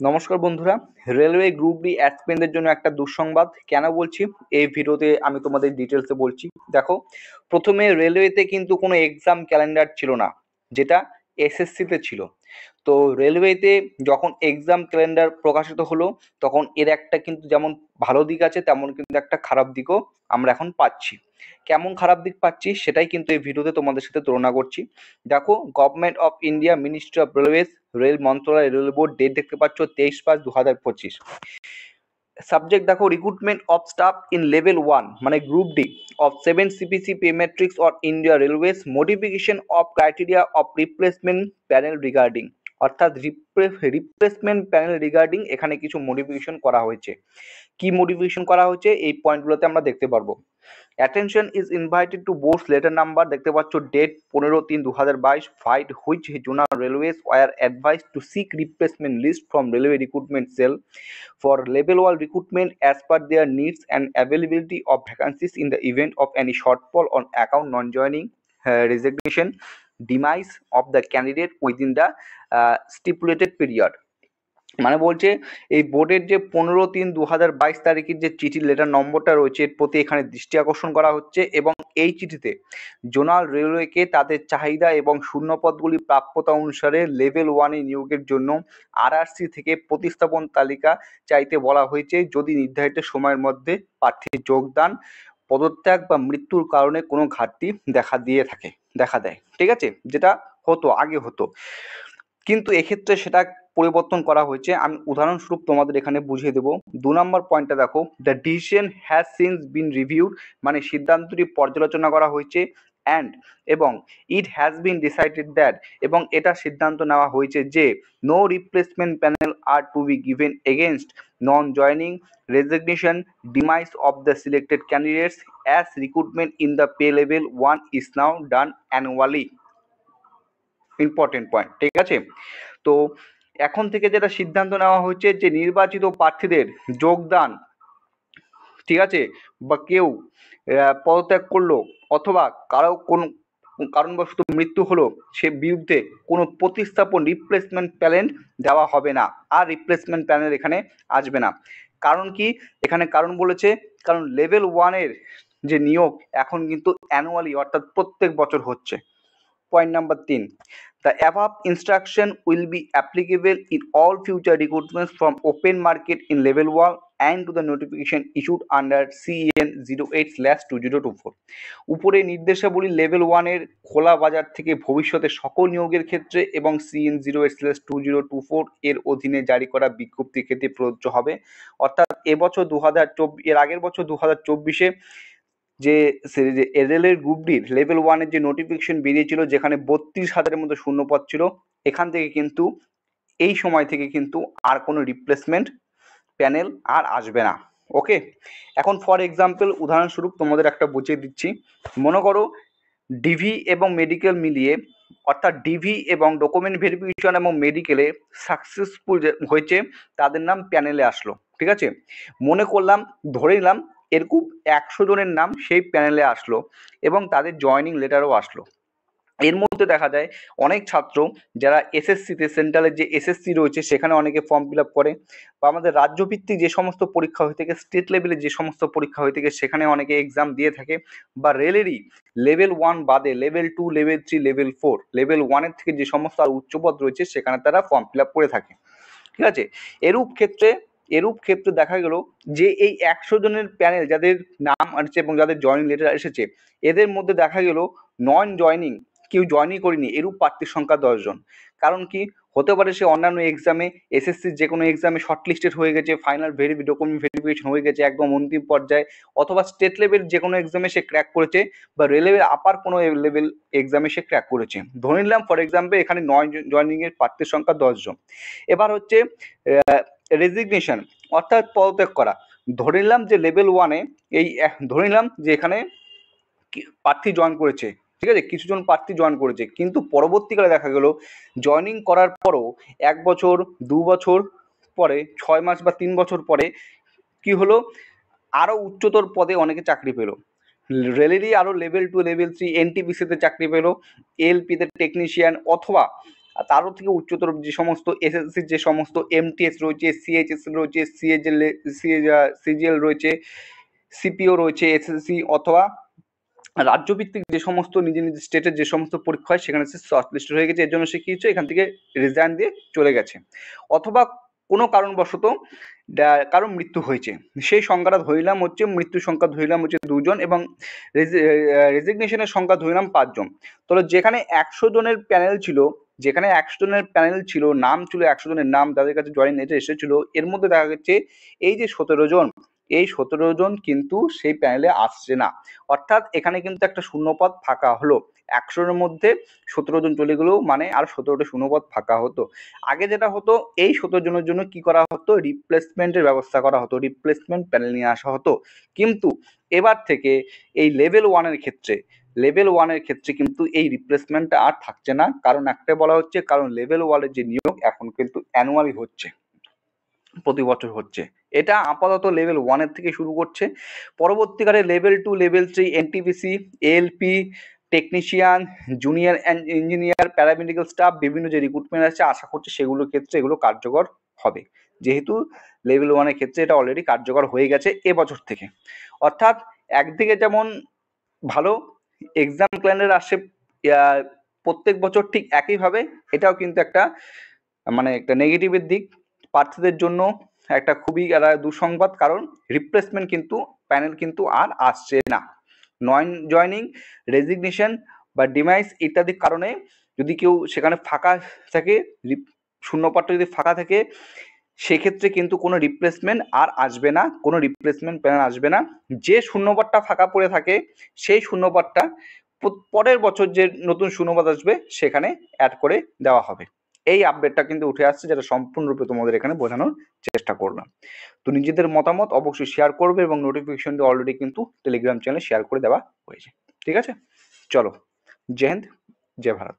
নমস্কার বন্ধুরা, railway group D অ্যাসপিরেন্টদের জন্য একটা দুঃসংবাদ। কেন বলছি এই ভিডিওতে আমি তোমাদের ডিটেলসে বলছি। দেখো, প্রথমে রেলওয়েতে কিন্তু কোনো এক্সাম ক্যালেন্ডার ছিল না, যেটা এসএসসিতে ছিল। তো রেলওয়েতে যখন এক্সাম ক্যালেন্ডার প্রকাশিত হলো, তখন এর একটা কিন্তু যেমন ভালো দিক আছে, তেমন কিন্তু একটা খারাপ দিকও আমরা এখন পাচ্ছি। কেমন খারাপ দিক পাচ্ছি সেটাই কিন্তু এই ভিডিওতে তোমাদের সাথে তুলনা করছি। দেখো, government of India, ministry of railways, rail মন্ত্রণালয়, রেল বোর্ড, ডেট দেখতে পাচ্ছ 23/5/2025। সাবজেক্ট দেখো, recruitment of staff in level 1 মানে group D of 7 CPC pay matrix or India railways, modification of criteria of replacement panel regarding, অর্থাৎ replacement panel regarding এখানে কিছু modification করা হয়েছে। কি মডিফিকেশন করা হয়েছে এই পয়েন্টগুলোতে আমরা দেখতে পারবো। Attention is invited to board's letter number দেখতে পাচ্ছ date 15/3/2022, vide which zonal railways were advice to seek replacement list from railway recruitment cell for level 1 recruitment as per their needs and availability of vacancies in the event of any shortfall on account non-joining, resignation, demise of the candidate within the stipulated period। মানে বলছে এই বোর্ডের যে 15/3/2022 তারিখের যে চিঠির letter নম্বরটা রয়েছে এর প্রতি এখানে দৃষ্টি আকর্ষণ করা হচ্ছে, এবং এই চিঠিতে জোনাল রেলওয়েকে তাদের চাহিদা এবং শূন্যপদগুলি প্রাপ্যতা অনুসারে লেভেল 1 নিয়োগের জন্য আরআরসি থেকে প্রতিস্থাপন তালিকা চাইতে বলা হয়েছে যদি নির্ধারিত সময়ের মধ্যে প্রার্থীর যোগদান, পদত্যাগ বা মৃত্যুর কারণে কোনো ঘাটতি দেখা দেয়। ঠিক আছে, যেটা আগে হতো, কিন্তু এক্ষেত্রে সেটা পরিবর্তন করা হয়েছে। আমি উদাহরণস্বরূপ তোমাদের এখানে বুঝিয়ে দেবো। 2 নম্বর পয়েন্টটা দেখো, the decision has since been reviewed মানে সিদ্ধান্তটি পর্যালোচনা করা হয়েছে, অ্যান্ড এবং it has been decided that এবং এটা সিদ্ধান্ত নেওয়া হয়েছে যে no replacement panel are to be given against non joining, resignation, demise of the selected candidates as recruitment in the pay level 1 is now done annually. Important point, ঠিক আছে। তো এখন থেকে যেটা সিদ্ধান্ত নেওয়া হয়েছে যে নির্বাচিত প্রার্থীদের যোগদান, ঠিক আছে, বা কেউ পদত্যাগ করলো অথবা কারো কোনো কারণবশত মৃত্যু হলো, সে বিরুদ্ধে কোনো প্রতিস্থাপন রিপ্লেসমেন্ট প্যানেল দেওয়া হবে না, আর রিপ্লেসমেন্ট প্যানেল এখানে আসবে না। কারণ কি এখানে কারণ বলেছে, কারণ লেভেল 1 যে নিয়োগ এখন কিন্তু অ্যানুয়ালি অর্থাৎ প্রত্যেক বছর হচ্ছে। Point number 3. The above instruction will be applicable in all future recruitments from open market in level 1 and to the notification issued under CEN 08/2024। উপরে নির্দেশাবলী লেভেল 1 এর খোলা বাজার থেকে ভবিষ্যতে সকল নিয়োগের ক্ষেত্রে এবং CEN 08/2024 এর অধীনে জারি করা বিজ্ঞপ্তির ক্ষেত্রে প্রযোজ্য হবে। অর্থাৎ এবছর 2024 এর আগের বছর 2024-এ যে রেলের গ্রুপ ডির লেভেল 1 যে নোটিফিকেশন বেরিয়েছিল যেখানে 32,000-এর মতো শূন্যপদ ছিল, এখান থেকে কিন্তু এই সময় থেকে কিন্তু আর কোনো রিপ্লেসমেন্ট প্যানেল আর আসবে না। ওকে, এখন ফর এক্সাম্পল উদাহরণস্বরূপ তোমাদের একটা বুঝিয়ে দিচ্ছি। মনে করো ডিভি এবং মেডিকেল মিলিয়ে, অর্থাৎ ডিভি এবং ডকুমেন্ট ভেরিফিকেশন এবং মেডিকেলে সাকসেসফুল হয়েছে, তাদের নাম প্যানেলে আসলো। ঠিক আছে, মনে করলাম, ধরে নিলাম এরকম 100 জনের নাম সেই প্যানেলে আসলো এবং তাদের জয়নিং লেটারও আসলো। এর মধ্যে দেখা যায় অনেক ছাত্র যারা এসএসসিতে, সেন্ট্রালের যে এসএসসি রয়েছে সেখানে অনেকে ফর্ম ফিল আপ করে, বা আমাদের রাজ্যভিত্তিক যে সমস্ত পরীক্ষা হয়ে থাকে, স্টেট লেভেলে যে সমস্ত পরীক্ষা হয়ে থাকে সেখানে অনেকে এক্সাম দিয়ে থাকে, বা রেলেরই লেভেল 1 বাদে লেভেল 2, লেভেল 3, লেভেল 4, লেভেল 1-এর থেকে যে সমস্ত আর উচ্চপদ রয়েছে সেখানে তারা ফর্ম ফিল আপ করে থাকে। ঠিক আছে, এরূপ ক্ষেত্রে দেখা গেল যে এই 100 জনের প্যানেল যাদের নাম আসছে এবং যাদের জয়নিং লেটার এসেছে, এদের মধ্যে দেখা গেল নন জয়নিং, কেউ জয়নিং করেনি, এরূপ প্রার্থীর সংখ্যা 10 জন। কারণ কি হতে পারে, সে অন্যান্য এক্সামে, এসএসসির যে কোনো এক্সামে শর্টলিস্টেড হয়ে গেছে, ফাইনাল ডকুমেন্ট ভেরিফিকেশন হয়ে গেছে একদম অন্তিম পর্যায়ে, অথবা স্টেট লেভেল যে কোনো এক্সামে সে ক্র্যাক করেছে, বা রেলওয়ে আপার কোনো লেভেল এক্সামে সে ক্র্যাক করেছে। ধরে নিলাম ফর এক্সাম্পল এখানে 9 জয়নিংয়ের প্রার্থীর সংখ্যা 10 জন। এবার হচ্ছে রেজিগনেশন অর্থাৎ পদত্যাগ করা। ধরে নিলাম যে লেভেল 1-এ ধরে নিলাম যে এখানে প্রার্থী জয়েন করেছে, ঠিক আছে, কিছু জন প্রার্থী জয়েন করেছে, কিন্তু পরবর্তীকালে দেখা গেল জয়েনিং করার পরও 1 বছর, 2 বছর পরে, 6 মাস বা 3 বছর পরে কি হলো, আরও উচ্চতর পদে অনেকে চাকরি পেলো। রেলেরই আরও লেভেল 2, লেভেল 3 এনটিপিসিতে চাকরি পেলো, এলপিতে টেকনিশিয়ান, অথবা আর তারও থেকে উচ্চতর যে সমস্ত এসএসসির যে সমস্ত এমটিএস রয়েছে, সিএইচএস রয়েছে, সিজিএল রয়েছে, সিপিও রয়েছে, এসএসসি অথবা রাজ্যভিত্তিক যে সমস্ত নিজ নিজ স্টেটের যে সমস্ত পরীক্ষা হয় সেখানে সে শর্টলিস্টেড হয়ে গেছে, এর জন্য সে কি হচ্ছে এখান থেকে রিজাইন দিয়ে চলে গেছে, অথবা কোনো কারণবশত কারো মৃত্যু হয়েছে, সেই সংখ্যাটা ধরিলাম হচ্ছে, মৃত্যুর সংখ্যা ধরিলাম হচ্ছে 2 জন এবং রেজিগনেশনের সংখ্যা ধরিলাম 5 জন। তাহলে যেখানে 100 জনের প্যানেল ছিল, যেখানে 100 জনের প্যানেল ছিল, নাম ছিল 100 জনের নাম, তাদের কাছে জয়েন লেটার এসেছিল, এর মধ্যে দেখা যাচ্ছে এই যে 17 জন, এই 17 জন কিন্তু সেই প্যানেলে আসছে না, অর্থাৎ এখানে কিন্তু একটা শূন্যপদ ফাঁকা হলো। 100-এর মধ্যে 17 জন চলে গেলেও মানে আর 17টা শূন্যপদ ফাঁকা হতো। আগে যেটা হতো এই 17 জনের জন্য কি করা হতো, রিপ্লেসমেন্টের ব্যবস্থা করা হতো, রিপ্লেসমেন্ট প্যানেল নিয়ে আসা হতো। কিন্তু এবার থেকে এই লেভেল ওয়ানের ক্ষেত্রে কিন্তু এই রিপ্লেসমেন্টটা আর থাকছে না, কারণ একটা বলা হচ্ছে, কারণ লেভেল ওয়ানের যে নিয়োগ এখন কিন্তু অ্যানুয়ালি হচ্ছে, প্রতি বছর হচ্ছে। এটা আপাতত লেভেল ওয়ানের থেকে শুরু করছে, পরবর্তীকালে level 2, level 3, NTPC, ALP, technician, junior engineer, paramedical staff, বিভিন্ন যে রিক্রুটমেন্ট আছে আশা করছি সেগুলোর ক্ষেত্রে এগুলো কার্যকর হবে, যেহেতু লেভেল ওয়ানের ক্ষেত্রে এটা অলরেডি কার্যকর হয়ে গেছে এবছর থেকে। অর্থাৎ একদিকে যেমন ভালো এক্সাম ক্যালেন্ডার আসে প্রত্যেক বছর ঠিক একইভাবে, এটাও কিন্তু একটা মানে একটা নেগেটিভের দিক, প্রার্থীদের জন্য একটা খুবই দুঃসংবাদ, কারণ রিপ্লেসমেন্ট কিন্তু প্যানেল কিন্তু আর আসছে না। নন জয়নিং, রেজিগনেশন বা ডিমাইস ইত্যাদির কারণে যদি কেউ সেখানে ফাঁকা থাকে, শূন্যপদটা যদি ফাঁকা থাকে, সেক্ষেত্রে কিন্তু কোনো রিপ্লেসমেন্ট আর আসবে না, কোনো রিপ্লেসমেন্ট প্যানেল আসবে না। যে শূন্যপদটা ফাঁকা পড়ে থাকে সেই শূন্যপদটা পরের বছর যে নতুন শূন্যপদ আসবে সেখানে অ্যাড করে দেওয়া হবে। এই আপডেটটা কিন্তু উঠে আসছে, যেটা সম্পূর্ণরূপে তোমাদের এখানে বোঝানোর চেষ্টা করলাম। তো নিজেদের মতামত অবশ্যই শেয়ার করবে এবং নোটিফিকেশনটি অলরেডি কিন্তু টেলিগ্রাম চ্যানেলে শেয়ার করে দেওয়া হয়েছে। ঠিক আছে, চলো, জয় হিন্দ, জয় ভারত।